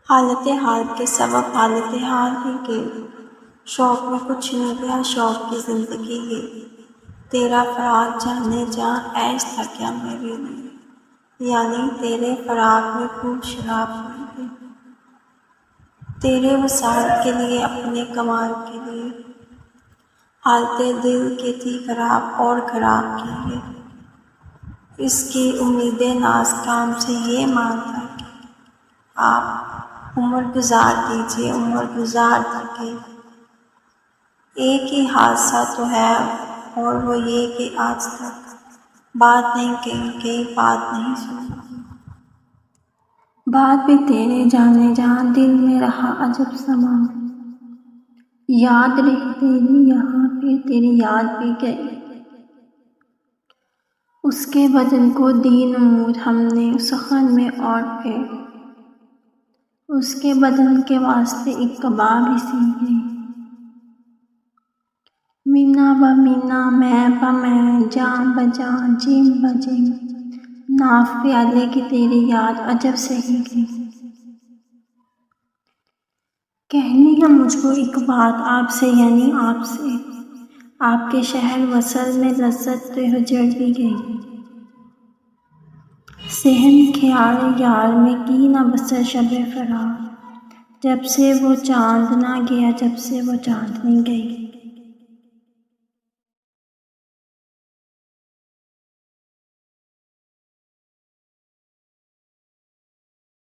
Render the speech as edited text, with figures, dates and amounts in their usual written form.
حالت حال کے سبب حالت حال ہی کے شوق میں کچھ نہیں گیا شوق کی زندگی ہے تیرا فراق جانے جاں ایس تھا کیا میرے لیے یعنی تیرے فراق میں خوب شراب ہوئی ہے تیرے وصال کے لیے اپنے کمال کے لیے حالت دل کی تھی خراب اور خراب کی ہے اس کی امید ناز کام سے یہ مانتا کہ آپ عمر گزار دیجیے عمر گزار دیجیے ایک ہی حادثہ تو ہے اور وہ یہ کہ آج تک بات نہیں کہی بات نہیں سنی بات بھی تیرے جانے جہاں دل میں رہا عجب سما یاد رہی تیری یہاں پھر تیری یاد بھی گئی اس کے بدن کو دی نمود ہم نے سخن میں اور پھر اس کے بدن کے واسطے ایک کباب ہی سی گئی مینا بہ مینا میں بہ میں جاں بجاں جیم بجیم ناف پیالے کی تیری یاد عجب سہی گئی کہنی ہے مجھ کو ایک بات آپ سے یعنی آپ سے آپ کے شہر وصل میں لذت تو ہجڑ بھی گئی صحن خیال یار میں کی نہ بسر شب فراق جب سے وہ چاند نہ گیا جب سے وہ چاندنی گئی